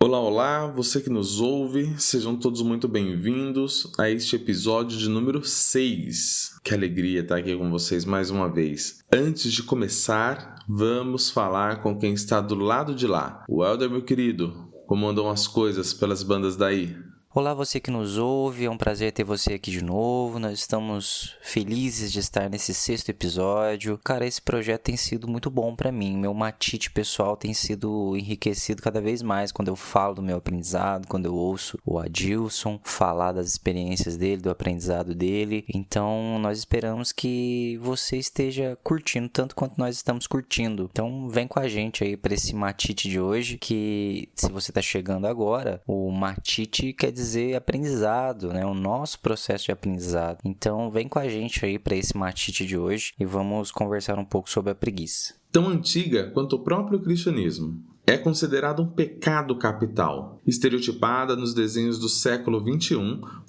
Olá, olá, você que nos ouve, sejam todos muito bem-vindos a este episódio de número 6. Que alegria estar aqui com vocês mais uma vez. Antes de começar, vamos falar com quem está do lado de lá. O Helder, meu querido, como andam as coisas pelas bandas daí? Olá, você que nos ouve, é um prazer ter você aqui de novo. Nós estamos felizes de estar nesse 6º episódio. Cara, esse projeto tem sido muito bom pra mim. Meu matite pessoal tem sido enriquecido cada vez mais quando eu falo do meu aprendizado, quando eu ouço o Adilson falar das experiências dele, do aprendizado dele. Então, nós esperamos que você esteja curtindo tanto quanto nós estamos curtindo. Então, vem com a gente aí para esse matite de hoje, que se você está chegando agora, o matite quer dizer aprendizado, né? O nosso processo de aprendizado. Então, vem com a gente aí para esse matite de hoje e vamos conversar um pouco sobre a preguiça. Tão antiga quanto o próprio cristianismo. É considerado um pecado capital. Estereotipada nos desenhos do século XXI,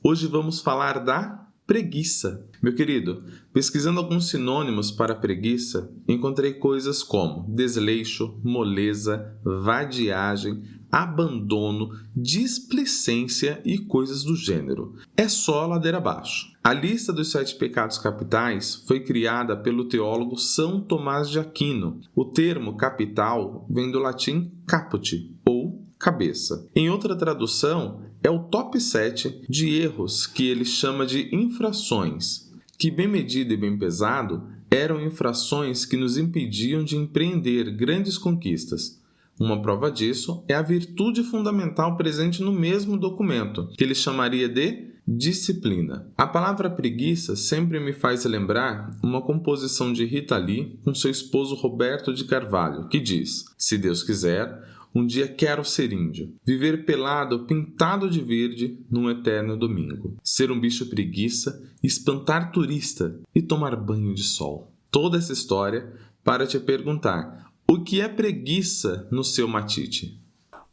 hoje vamos falar da preguiça. Meu querido, pesquisando alguns sinônimos para preguiça, encontrei coisas como desleixo, moleza, vadiagem, abandono, displicência e coisas do gênero. É só ladeira abaixo. A lista dos 7 pecados capitais foi criada pelo teólogo São Tomás de Aquino. O termo capital vem do latim caput, ou cabeça. Em outra tradução, é o top 7 de erros que ele chama de infrações, que bem medido e bem pesado, eram infrações que nos impediam de empreender grandes conquistas. Uma prova disso é a virtude fundamental presente no mesmo documento, que ele chamaria de disciplina. A palavra preguiça sempre me faz lembrar uma composição de Rita Lee com seu esposo Roberto de Carvalho, que diz: "Se Deus quiser, um dia quero ser índio, viver pelado, pintado de verde, num eterno domingo, ser um bicho preguiça, espantar turista e tomar banho de sol." Toda essa história para te perguntar: o que é preguiça no seu matite?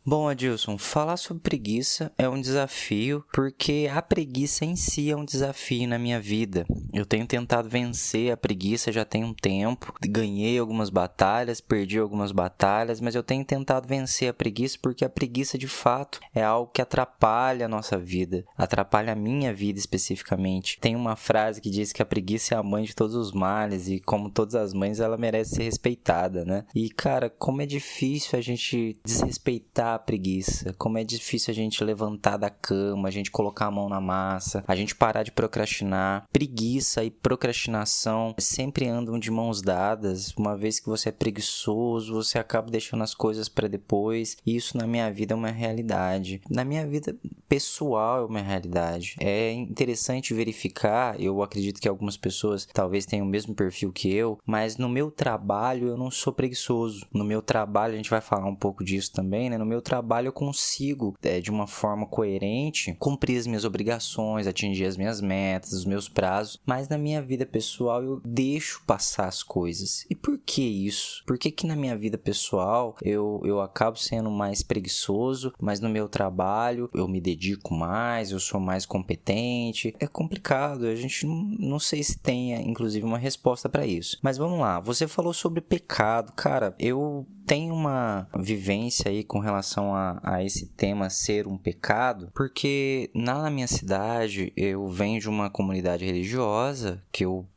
Bom, Adilson, falar sobre preguiça é um desafio, porque a preguiça em si é um desafio na minha vida. Eu tenho tentado vencer a preguiça já tem um tempo, ganhei algumas batalhas, perdi algumas batalhas, mas eu tenho tentado vencer a preguiça porque a preguiça de fato é algo que atrapalha a nossa vida, atrapalha a minha vida especificamente. Tem uma frase que diz que a preguiça é a mãe de todos os males e, como todas as mães, ela merece ser respeitada, né? E, cara, como é difícil a gente desrespeitar a preguiça, como é difícil a gente levantar da cama, a gente colocar a mão na massa, a gente parar de procrastinar. Preguiça e procrastinação sempre andam de mãos dadas. Uma vez que você é preguiçoso, você acaba deixando as coisas para depois, e isso na minha vida é uma realidade. Na minha vida pessoal é uma realidade. É interessante verificar, eu acredito que algumas pessoas talvez tenham o mesmo perfil que eu, mas no meu trabalho eu não sou preguiçoso. No meu trabalho, a gente vai falar um pouco disso também, né? No meu trabalho eu consigo, de uma forma coerente, cumprir as minhas obrigações, atingir as minhas metas, os meus prazos, mas na minha vida pessoal eu deixo passar as coisas. E por que isso? Por que na minha vida pessoal eu acabo sendo mais preguiçoso, mas no meu trabalho eu me dedico mais, eu sou mais competente? É complicado, a gente não sei se tem, inclusive, uma resposta para isso. Mas vamos lá, você falou sobre pecado. Cara, eu tenho uma vivência aí com relação a esse tema ser um pecado, porque na minha cidade eu venho de uma comunidade religiosa que eu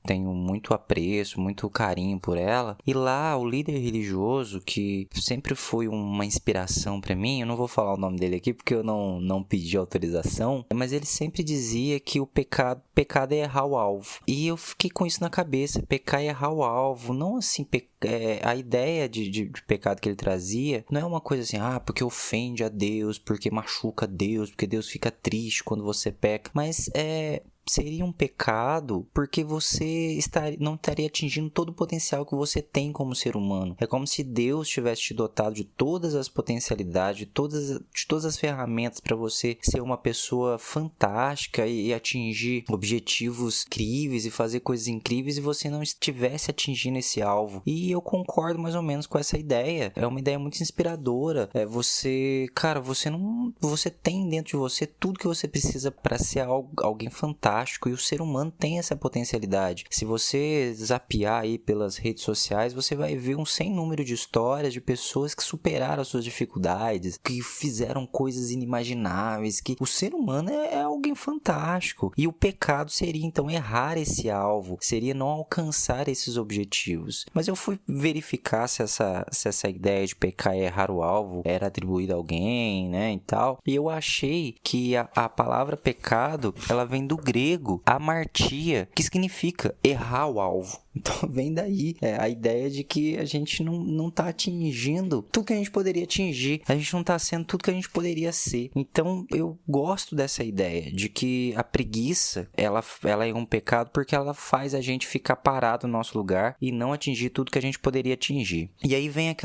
tenho muito apreço, muito carinho por ela. E lá, o líder religioso, que sempre foi uma inspiração para mim, eu não vou falar o nome dele aqui porque eu não pedi autorização, mas ele sempre dizia que o pecado é errar o alvo. E eu fiquei com isso na cabeça, pecar é errar o alvo. Não assim, a ideia de pecado que ele trazia não é uma coisa assim, porque ofende a Deus, porque machuca Deus, porque Deus fica triste quando você peca, mas seria um pecado porque você não estaria atingindo todo o potencial que você tem como ser humano. É como se Deus tivesse te dotado de todas as potencialidades, de todas as ferramentas para você ser uma pessoa fantástica e atingir objetivos incríveis e fazer coisas incríveis, e você não estivesse atingindo esse alvo. E eu concordo mais ou menos com essa ideia. É uma ideia muito inspiradora. Você tem dentro de você tudo que você precisa para ser alguém fantástico, e o ser humano tem essa potencialidade. Se você zapear aí pelas redes sociais, você vai ver um sem número de histórias de pessoas que superaram as suas dificuldades, que fizeram coisas inimagináveis, que o ser humano é alguém fantástico. E o pecado seria então errar esse alvo, seria não alcançar esses objetivos. Mas eu fui verificar se essa ideia de pecar e errar o alvo era atribuída a alguém, né, e tal. E eu achei que a palavra pecado, ela vem do grego amartia, que significa errar o alvo. Então vem daí a ideia de que a gente não tá atingindo tudo que a gente poderia atingir, a gente não tá sendo tudo que a gente poderia ser. Então eu gosto dessa ideia de que a preguiça, ela é um pecado porque ela faz a gente ficar parado no nosso lugar e não atingir tudo que a gente poderia atingir. E aí vem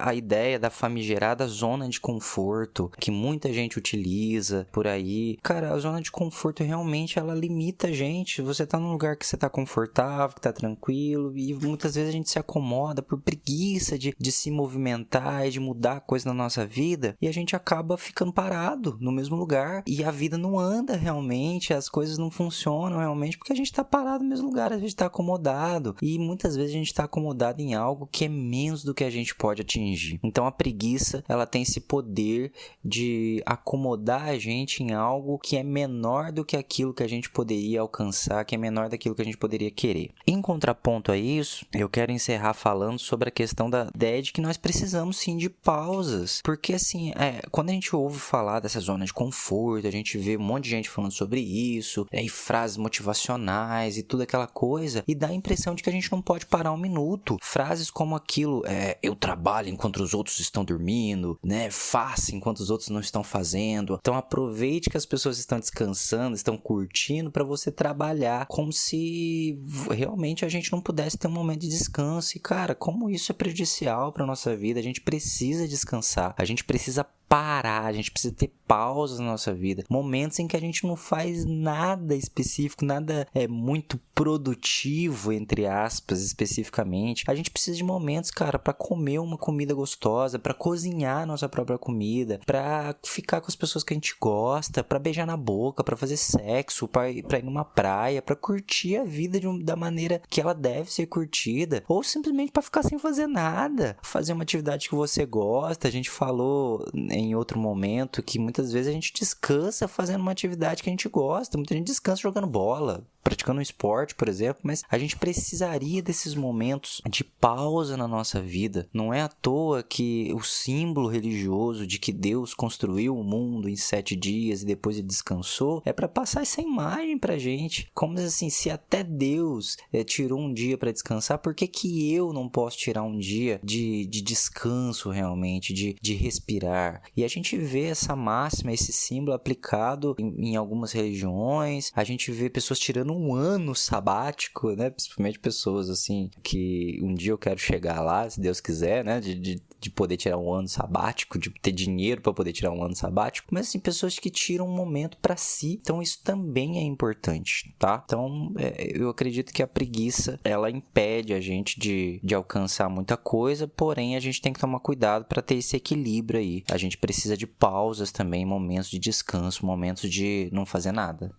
a ideia da famigerada zona de conforto, que muita gente utiliza por aí. Cara, a zona de conforto realmente ela limita a gente. Você tá num lugar que você tá confortável, que tá tranquilo, e muitas vezes a gente se acomoda por preguiça de se movimentar e de mudar coisa na nossa vida, e a gente acaba ficando parado no mesmo lugar, e a vida não anda realmente, as coisas não funcionam realmente, porque a gente está parado no mesmo lugar, a gente está acomodado, e muitas vezes a gente está acomodado em algo que é menos do que a gente pode atingir. Então a preguiça, ela tem esse poder de acomodar a gente em algo que é menor do que aquilo que a gente poderia alcançar, que é menor daquilo que a gente poderia querer. Em contraponto a isso, eu quero encerrar falando sobre a questão da ideia de que nós precisamos sim de pausas, porque assim, quando a gente ouve falar dessa zona de conforto, a gente vê um monte de gente falando sobre isso, e frases motivacionais e tudo aquela coisa, e dá a impressão de que a gente não pode parar um minuto. Frases como aquilo, eu trabalho enquanto os outros estão dormindo, né, faça enquanto os outros não estão fazendo. Então aproveite que as pessoas estão descansando, estão curtindo, para você trabalhar, como se realmente a gente não pudesse ter um momento de descanso. E cara, como isso é prejudicial para nossa vida. A gente precisa descansar, a gente precisa parar, a gente precisa ter pausas na nossa vida, momentos em que a gente não faz nada específico, nada muito produtivo, entre aspas, especificamente. A gente precisa de momentos, cara, para comer uma comida gostosa, para cozinhar a nossa própria comida, para ficar com as pessoas que a gente gosta, para beijar na boca, para fazer sexo, para ir numa praia, para curtir a vida da maneira que ela deve ser curtida, ou simplesmente para ficar sem fazer nada, fazer uma atividade que você gosta. A gente falou em outro momento que muitas vezes a gente descansa fazendo uma atividade que a gente gosta, muita gente descansa jogando bola, praticando um esporte, por exemplo, mas a gente precisaria desses momentos de pausa na nossa vida. Não é à toa que o símbolo religioso de que Deus construiu o mundo em 7 dias e depois ele descansou é para passar essa imagem pra gente, como assim, se até Deus tirou um dia para descansar, por que eu não posso tirar um dia de descanso realmente, de respirar? E a gente vê essa máxima, esse símbolo aplicado em algumas religiões. A gente vê pessoas tirando um ano sabático, né? Principalmente pessoas assim que um dia eu quero chegar lá, se Deus quiser, né? De poder tirar um ano sabático, de ter dinheiro para poder tirar um ano sabático, mas assim, pessoas que tiram um momento para si. Então isso também é importante, tá? Então eu acredito que a preguiça, ela impede a gente de alcançar muita coisa, porém a gente tem que tomar cuidado para ter esse equilíbrio aí. A gente precisa de pausas também, momentos de descanso, momentos de não fazer nada.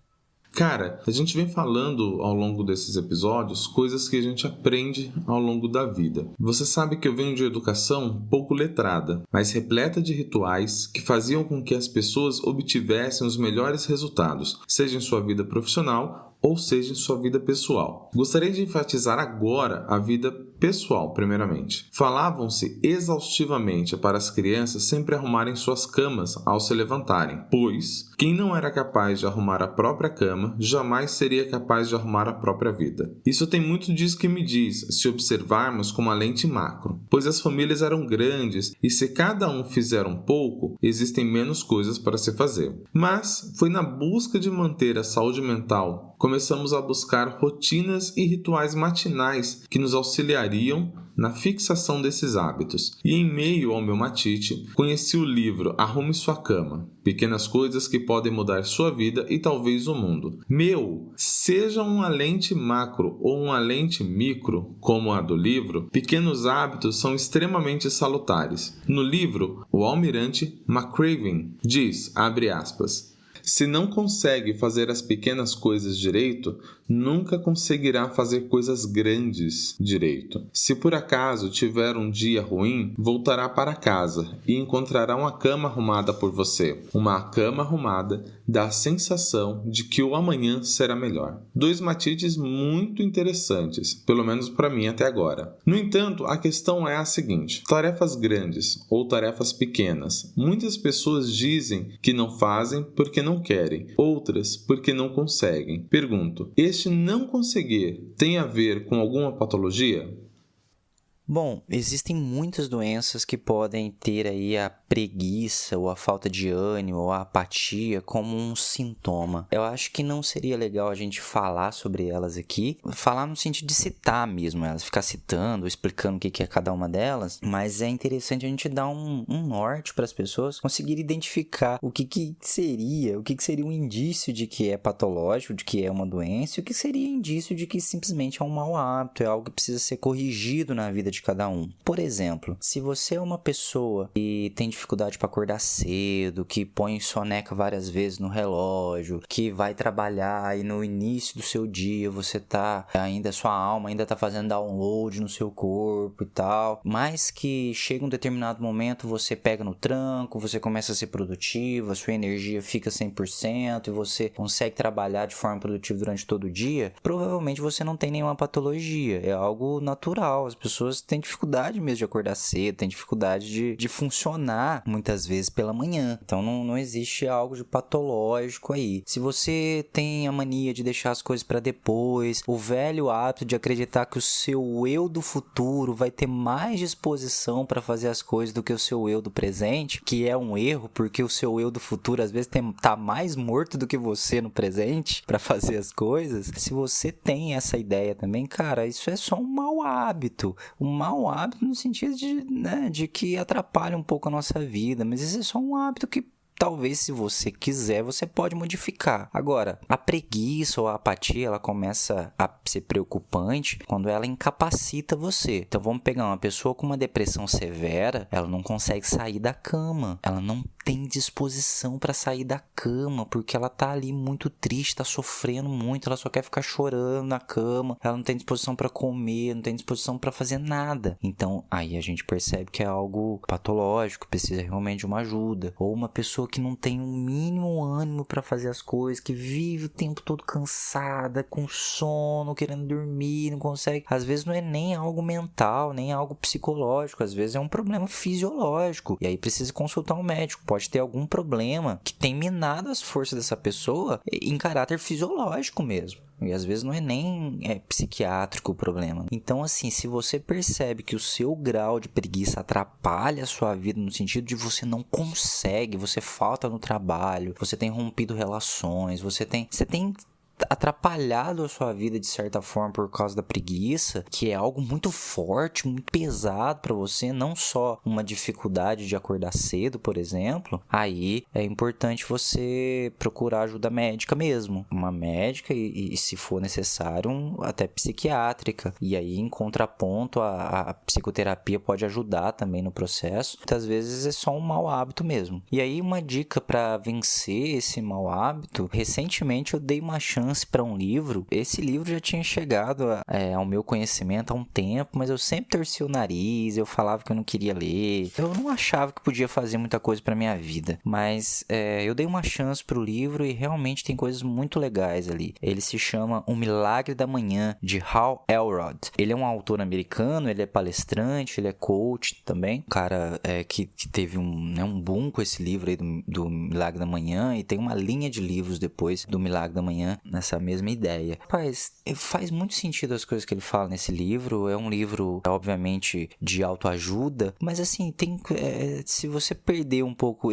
Cara, a gente vem falando ao longo desses episódios coisas que a gente aprende ao longo da vida. Você sabe que eu venho de educação pouco letrada, mas repleta de rituais que faziam com que as pessoas obtivessem os melhores resultados, seja em sua vida profissional ou seja em sua vida pessoal. Gostaria de enfatizar agora a vida pessoal, primeiramente. Falavam-se exaustivamente para as crianças sempre arrumarem suas camas ao se levantarem, pois quem não era capaz de arrumar a própria cama jamais seria capaz de arrumar a própria vida. Isso tem muito disso que me diz, se observarmos com uma lente macro, pois as famílias eram grandes e se cada um fizer um pouco, existem menos coisas para se fazer. Mas foi na busca de manter a saúde mental, começamos a buscar rotinas e rituais matinais que nos auxiliariam na fixação desses hábitos. E em meio ao meu matite, conheci o livro Arrume Sua Cama, Pequenas Coisas que Podem Mudar Sua Vida e Talvez o Mundo. Seja uma lente macro ou uma lente micro, como a do livro, pequenos hábitos são extremamente salutares. No livro, o almirante McRaven diz, abre aspas, se não consegue fazer as pequenas coisas direito, nunca conseguirá fazer coisas grandes direito. Se por acaso tiver um dia ruim, voltará para casa e encontrará uma cama arrumada por você. Uma cama arrumada dá a sensação de que o amanhã será melhor. 2 matites muito interessantes, pelo menos para mim até agora. No entanto, a questão é a seguinte: tarefas grandes ou tarefas pequenas, muitas pessoas dizem que não fazem porque não querem, outras porque não conseguem. Pergunto, este não conseguir tem a ver com alguma patologia? Bom, existem muitas doenças que podem ter aí a preguiça ou a falta de ânimo ou a apatia como um sintoma. Eu acho que não seria legal a gente falar sobre elas aqui, falar no sentido de citar mesmo elas, ficar citando, explicando o que é cada uma delas, mas é interessante a gente dar um norte para as pessoas conseguirem identificar o que seria um indício de que é patológico, de que é uma doença, e o que seria indício de que simplesmente é um mau hábito, é algo que precisa ser corrigido na vida de cada um. Por exemplo, se você é uma pessoa que tem dificuldade para acordar cedo, que põe soneca várias vezes no relógio, que vai trabalhar e no início do seu dia você sua alma ainda tá fazendo download no seu corpo e tal, mas que chega um determinado momento você pega no tranco, você começa a ser produtivo, a sua energia fica 100% e você consegue trabalhar de forma produtiva durante todo o dia, provavelmente você não tem nenhuma patologia, é algo natural. As pessoas têm dificuldade mesmo de acordar cedo, têm dificuldade de funcionar muitas vezes pela manhã. Então não existe algo de patológico aí. Se você tem a mania de deixar as coisas para depois, o velho hábito de acreditar que o seu eu do futuro vai ter mais disposição para fazer as coisas do que o seu eu do presente, que é um erro, porque o seu eu do futuro às vezes tá mais morto do que você no presente para fazer as coisas. Se você tem essa ideia também, cara, isso é só um mau hábito. Um mau hábito no sentido de que atrapalha um pouco a nossa vida, mas esse é só um hábito que talvez, se você quiser, você pode modificar. Agora, a preguiça ou a apatia, ela começa a ser preocupante quando ela incapacita você. Então, vamos pegar uma pessoa com uma depressão severa, ela não consegue sair da cama, ela não tem disposição para sair da cama, porque ela tá ali muito triste, tá sofrendo muito, ela só quer ficar chorando na cama, ela não tem disposição para comer, não tem disposição para fazer nada. Então, aí a gente percebe que é algo patológico, precisa realmente de uma ajuda. Ou uma pessoa que não tem um mínimo ânimo para fazer as coisas, que vive o tempo todo cansada, com sono, querendo dormir, não consegue. Às vezes não é nem algo mental, nem algo psicológico, às vezes é um problema fisiológico. E aí precisa consultar um médico. Pode ter algum problema que tem minado as forças dessa pessoa em caráter fisiológico mesmo. E às vezes não é nem psiquiátrico o problema. Então, assim, se você percebe que o seu grau de preguiça atrapalha a sua vida no sentido de você não consegue, você falta no trabalho, você tem rompido relações, você tem atrapalhado a sua vida de certa forma por causa da preguiça, que é algo muito forte, muito pesado para você, não só uma dificuldade de acordar cedo, por exemplo, aí é importante você procurar ajuda médica mesmo, uma médica e se for necessário, até psiquiátrica, e aí em contraponto a psicoterapia pode ajudar também no processo. Muitas vezes é só um mau hábito mesmo. E aí uma dica para vencer esse mau hábito, recentemente eu dei uma chance para um livro. Esse livro já tinha chegado ao meu conhecimento há um tempo, mas eu sempre torci o nariz, eu falava que eu não queria ler, eu não achava que podia fazer muita coisa para minha vida, mas eu dei uma chance pro livro e realmente tem coisas muito legais ali. Ele se chama O Milagre da Manhã, de Hal Elrod. Ele é um autor americano, ele é palestrante, ele é coach também, um cara que teve um boom com esse livro aí do Milagre da Manhã, e tem uma linha de livros depois do Milagre da Manhã, nessa mesma ideia. Rapaz, faz muito sentido as coisas que ele fala nesse livro. É um livro, obviamente, de autoajuda, mas assim, se você perder um pouco,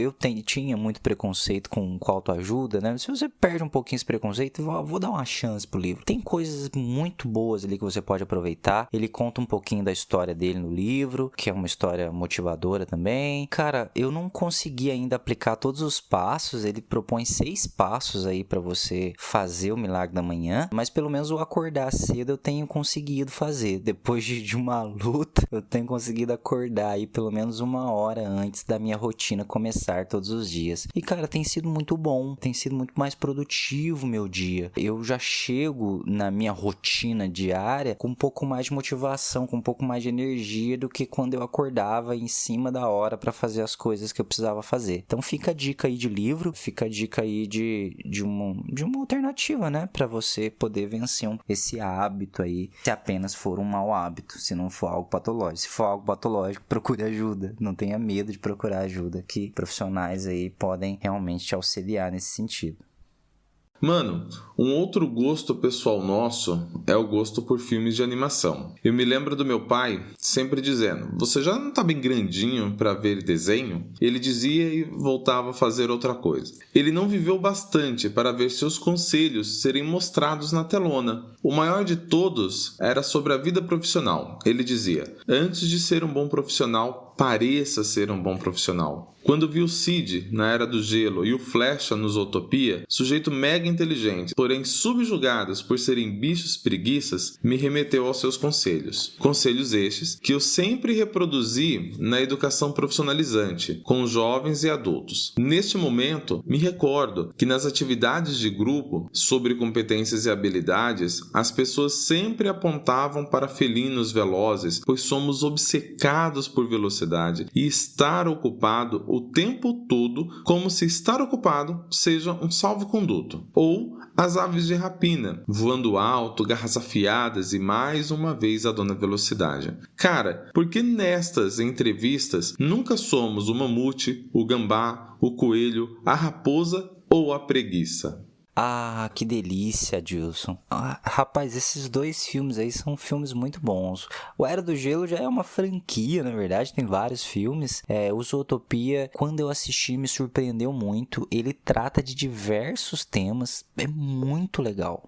tinha muito preconceito com autoajuda, né? Se você perde um pouquinho esse preconceito, vou dar uma chance pro livro. Tem coisas muito boas ali que você pode aproveitar. Ele conta um pouquinho da história dele no livro, que é uma história motivadora também. Cara, eu não consegui ainda aplicar todos os passos. Ele propõe 6 passos aí pra você fazer o milagre da manhã, mas pelo menos o acordar cedo eu tenho conseguido fazer. Depois de uma luta, eu tenho conseguido acordar aí pelo menos 1 hora antes da minha rotina começar todos os dias. E cara, tem sido muito bom, tem sido muito mais produtivo meu dia. Eu já chego na minha rotina diária com um pouco mais de motivação, com um pouco mais de energia do que quando eu acordava em cima da hora para fazer as coisas que eu precisava fazer. Então fica a dica aí de livro, fica a dica aí de uma alternativa, né, para você poder vencer esse hábito aí, se apenas for um mau hábito, se não for algo patológico. Se for algo patológico, procure ajuda, não tenha medo de procurar ajuda, que profissionais aí podem realmente te auxiliar nesse sentido. Mano, um outro gosto pessoal nosso é o gosto por filmes de animação. Eu me lembro do meu pai sempre dizendo: você já não tá bem grandinho para ver desenho? Ele dizia e voltava a fazer outra coisa. Ele não viveu bastante para ver seus conselhos serem mostrados na telona. O maior de todos era sobre a vida profissional. Ele dizia: antes de ser um bom profissional, pareça ser um bom profissional. Quando vi o Cid na Era do Gelo e o Flecha no Zootopia, sujeito mega inteligente, porém subjugados por serem bichos preguiças, me remeteu aos seus conselhos. Conselhos estes que eu sempre reproduzi na educação profissionalizante, com jovens e adultos. Neste momento, me recordo que nas atividades de grupo sobre competências e habilidades, as pessoas sempre apontavam para felinos velozes, pois somos obcecados por velocidade e estar ocupado o tempo todo, como se estar ocupado seja um salvo-conduto. Ou as aves de rapina, voando alto, garras afiadas e mais uma vez a dona velocidade. Cara, por que nestas entrevistas nunca somos o mamute, o gambá, o coelho, a raposa ou a preguiça? Ah, que delícia, Dilson. Rapaz, esses 2 filmes aí são filmes muito bons. O Era do Gelo já é uma franquia, na verdade, tem vários filmes. O Zootopia, quando eu assisti, me surpreendeu muito. Ele trata de diversos temas, é muito legal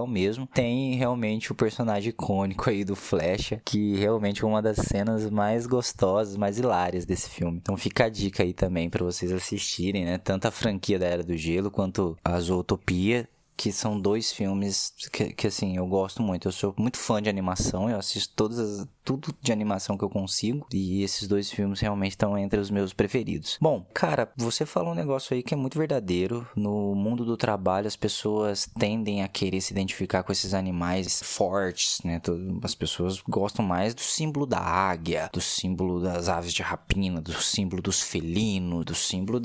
mesmo. Tem realmente o personagem icônico aí do Flecha, que realmente é uma das cenas mais gostosas, mais hilárias desse filme. Então fica a dica aí também pra vocês assistirem, né? Tanto a franquia da Era do Gelo quanto a Zootopia, que são 2 filmes que assim, eu gosto muito. Eu sou muito fã de animação, eu assisto tudo de animação que eu consigo, e esses 2 filmes realmente estão entre os meus preferidos. Bom, cara, você falou um negócio aí que é muito verdadeiro. No mundo do trabalho, as pessoas tendem a querer se identificar com esses animais fortes, né? As pessoas gostam mais do símbolo da águia, do símbolo das aves de rapina, do símbolo dos felinos, do símbolo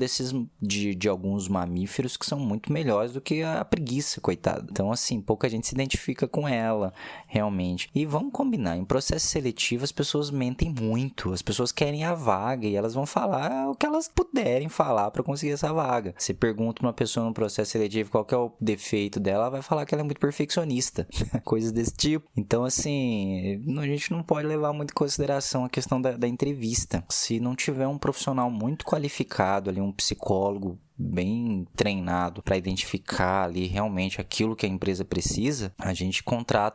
de alguns mamíferos que são muito melhores do que a preguiça, coitada. Então, assim, pouca gente se identifica com ela, realmente. E vamos combinar, em processo seletivo as pessoas mentem muito, as pessoas querem a vaga e elas vão falar o que elas puderem falar para conseguir essa vaga. Você pergunta pra uma pessoa no processo seletivo qual que é o defeito dela, ela vai falar que ela é muito perfeccionista, coisas desse tipo. Então, assim, a gente não pode levar muito em consideração a questão da entrevista. Se não tiver um profissional muito qualificado ali, um psicólogo bem treinado para identificar ali realmente aquilo que a empresa precisa, a gente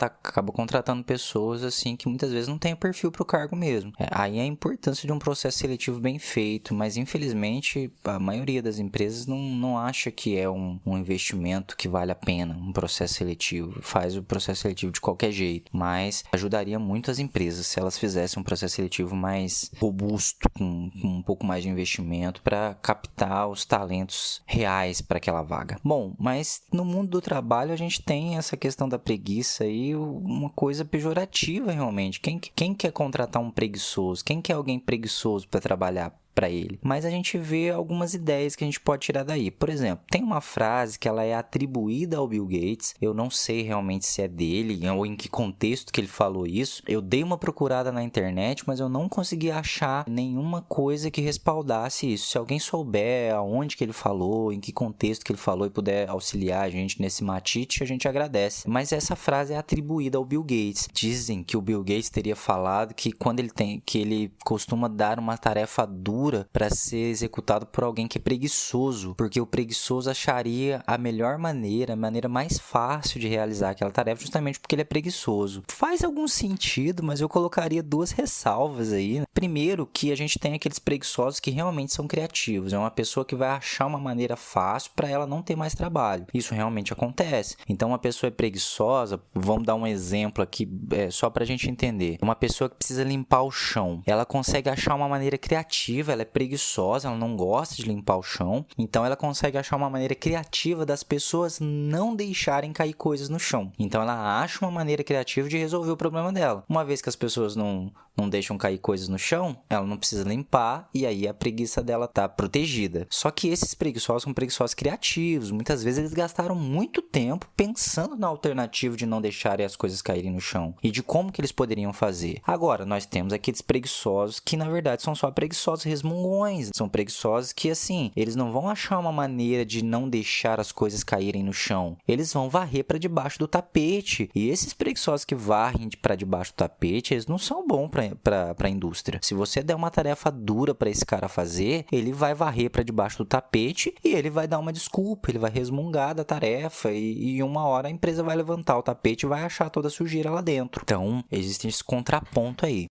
acaba contratando pessoas assim que muitas vezes não tem o perfil para o cargo mesmo. Aí a importância de um processo seletivo bem feito, mas infelizmente a maioria das empresas não acha que é um investimento que vale a pena, um processo seletivo, faz o processo seletivo de qualquer jeito, mas ajudaria muito as empresas se elas fizessem um processo seletivo mais robusto, com um pouco mais de investimento para captar os talentos reais para aquela vaga. Bom, mas no mundo do trabalho a gente tem essa questão da preguiça aí, uma coisa pejorativa realmente. Quem quer contratar um preguiçoso? Quem quer alguém preguiçoso para trabalhar para ele. Mas a gente vê algumas ideias que a gente pode tirar daí. Por exemplo, tem uma frase que ela é atribuída ao Bill Gates. Eu não sei realmente se é dele ou em que contexto que ele falou isso. Eu dei uma procurada na internet, mas eu não consegui achar nenhuma coisa que respaldasse isso. Se alguém souber aonde que ele falou, em que contexto que ele falou e puder auxiliar a gente nesse matite, a gente agradece. Mas essa frase é atribuída ao Bill Gates. Dizem que o Bill Gates teria falado que quando ele costuma dar uma tarefa dura para ser executado por alguém que é preguiçoso, porque o preguiçoso acharia a melhor maneira, a maneira mais fácil de realizar aquela tarefa, justamente porque ele é preguiçoso. Faz algum sentido, mas eu colocaria duas ressalvas aí. Primeiro, que a gente tem aqueles preguiçosos que realmente são criativos. É uma pessoa que vai achar uma maneira fácil para ela não ter mais trabalho. Isso realmente acontece. Então, uma pessoa é preguiçosa, vamos dar um exemplo aqui, só para a gente entender. Uma pessoa que precisa limpar o chão, ela consegue achar uma maneira criativa, ela é preguiçosa, ela não gosta de limpar o chão, então ela consegue achar uma maneira criativa das pessoas não deixarem cair coisas no chão. Então, ela acha uma maneira criativa de resolver o problema dela. Uma vez que as pessoas não deixam cair coisas no chão, ela não precisa limpar e aí a preguiça dela tá protegida. Só que esses preguiçosos são preguiçosos criativos. Muitas vezes eles gastaram muito tempo pensando na alternativa de não deixarem as coisas caírem no chão e de como que eles poderiam fazer. Agora, nós temos aqueles preguiçosos que, na verdade, são só preguiçosos resmungões. São preguiçosos que, assim, eles não vão achar uma maneira de não deixar as coisas caírem no chão. Eles vão varrer para debaixo do tapete. E esses preguiçosos que varrem para debaixo do tapete, eles não são bons para a indústria. Se você der uma tarefa dura para esse cara fazer, ele vai varrer para debaixo do tapete e ele vai dar uma desculpa, ele vai resmungar da tarefa e uma hora a empresa vai levantar o tapete e vai achar toda a sujeira lá dentro. Então, existe esse contraponto aí.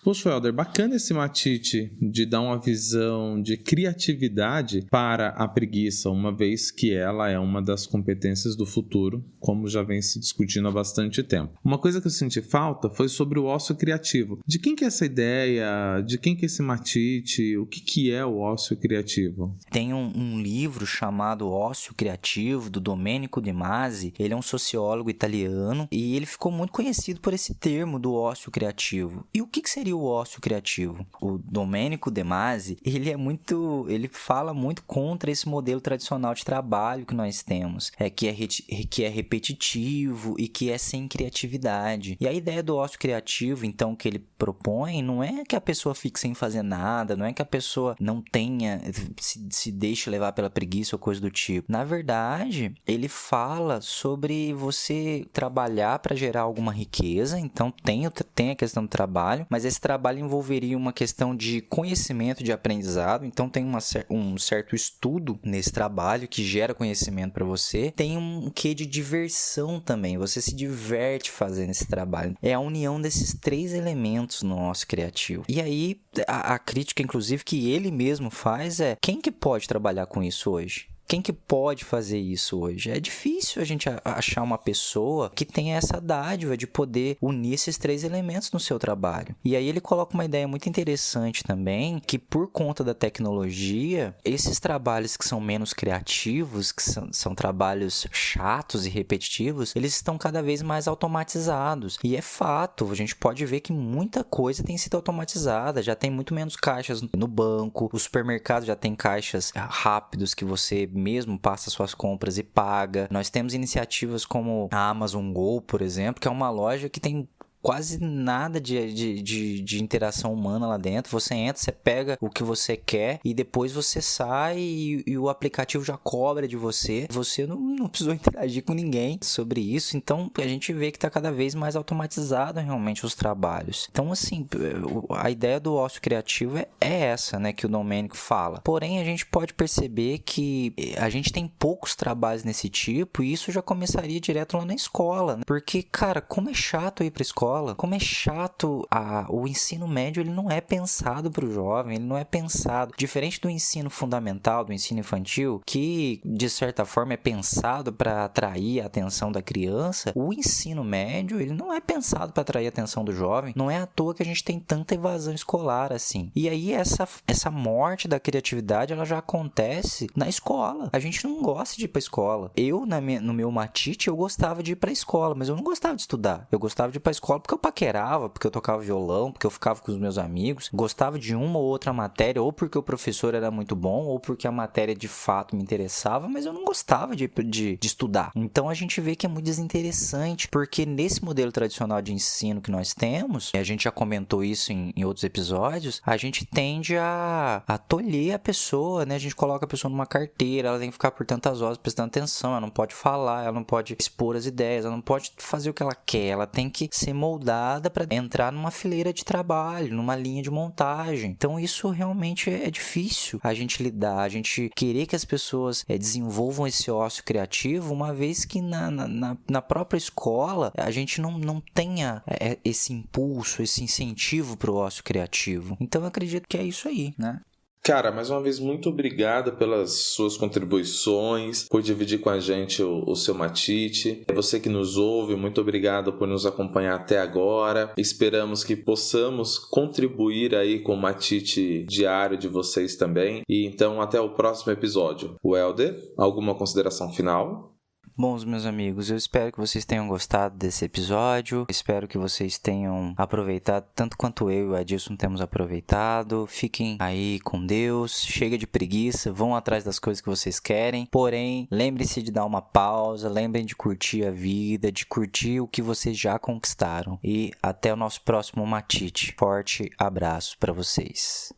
Poxa, Helder, bacana esse matite de dar uma visão de criatividade para a preguiça, uma vez que ela é uma das competências do futuro, como já vem se discutindo há bastante tempo. Uma coisa que eu senti falta foi sobre o ócio criativo. De quem que é essa ideia? De quem que é esse matite? O que é o ócio criativo? Tem um livro chamado Ócio Criativo, do Domenico De Masi. Ele é um sociólogo italiano e ele ficou muito conhecido por esse termo do ócio criativo. E o que seria o ócio criativo? O Domenico De Masi, ele fala muito contra esse modelo tradicional de trabalho que nós temos, que é repetitivo e que é sem criatividade. E a ideia do ócio criativo, então, que ele propõe, não é que a pessoa fique sem fazer nada, não é que a pessoa não tenha, se deixe levar pela preguiça ou coisa do tipo. Na verdade, ele fala sobre você trabalhar para gerar alguma riqueza, então tem a questão do trabalho, mas esse trabalho envolveria uma questão de conhecimento, de aprendizado, então tem um certo estudo nesse trabalho que gera conhecimento para você, tem um quê de diversão também, você se diverte fazendo esse trabalho. É a união desses três elementos no ócio criativo. E aí, a crítica, inclusive, que ele mesmo faz é: quem que pode trabalhar com isso hoje? Quem que pode fazer isso hoje? É difícil a gente achar uma pessoa que tenha essa dádiva de poder unir esses três elementos no seu trabalho. E aí ele coloca uma ideia muito interessante também, que por conta da tecnologia, esses trabalhos que são menos criativos, que são trabalhos chatos e repetitivos, eles estão cada vez mais automatizados. E é fato, a gente pode ver que muita coisa tem sido automatizada, já tem muito menos caixas no banco, o supermercado já tem caixas rápidos que você mesmo passa suas compras e paga. Nós temos iniciativas como a Amazon Go, por exemplo, que é uma loja que tem quase nada de interação humana lá dentro. Você entra, você pega o que você quer e depois você sai e o aplicativo já cobra de você. Você não precisou interagir com ninguém sobre isso. Então, a gente vê que está cada vez mais automatizado realmente os trabalhos. Então, assim, a ideia do ócio criativo é essa, né, que o Domênico fala. Porém, a gente pode perceber que a gente tem poucos trabalhos nesse tipo e isso já começaria direto lá na escola, né? Porque, cara, como é chato ir pra escola. Como é chato, o ensino médio ele não é pensado para o jovem, ele não é pensado, diferente do ensino fundamental, do ensino infantil, que de certa forma é pensado para atrair a atenção da criança. O ensino médio ele não é pensado para atrair a atenção do jovem, não é à toa que a gente tem tanta evasão escolar assim. E aí essa morte da criatividade ela já acontece na escola. A gente não gosta de ir para a escola. Eu, no meu matite, eu gostava de ir para a escola, mas eu não gostava de estudar. Eu gostava de ir para a escola porque eu paquerava, porque eu tocava violão, porque eu ficava com os meus amigos, gostava de uma ou outra matéria, ou porque o professor era muito bom, ou porque a matéria de fato me interessava, mas eu não gostava de estudar. Então a gente vê que é muito desinteressante, porque nesse modelo tradicional de ensino que nós temos, e a gente já comentou isso em outros episódios, a gente tende a tolher a pessoa, né? A gente coloca a pessoa numa carteira, ela tem que ficar por tantas horas prestando atenção, ela não pode falar, ela não pode expor as ideias, ela não pode fazer o que ela quer, ela tem que ser moldada para entrar numa fileira de trabalho, numa linha de montagem. Então isso realmente é difícil a gente lidar, a gente querer que as pessoas desenvolvam esse ócio criativo, uma vez que na própria escola a gente não tenha esse impulso, esse incentivo para o ócio criativo. Então eu acredito que é isso aí, né? Cara, mais uma vez, muito obrigado pelas suas contribuições, por dividir com a gente o seu matite. Você que nos ouve, muito obrigado por nos acompanhar até agora. Esperamos que possamos contribuir aí com o matite diário de vocês também. E então, até o próximo episódio. Welder, alguma consideração final? Bom, meus amigos, eu espero que vocês tenham gostado desse episódio. Espero que vocês tenham aproveitado tanto quanto eu e o Adilson temos aproveitado. Fiquem aí com Deus, chega de preguiça, vão atrás das coisas que vocês querem. Porém, lembrem-se de dar uma pausa, lembrem de curtir a vida, de curtir o que vocês já conquistaram. E até o nosso próximo matite. Forte abraço para vocês.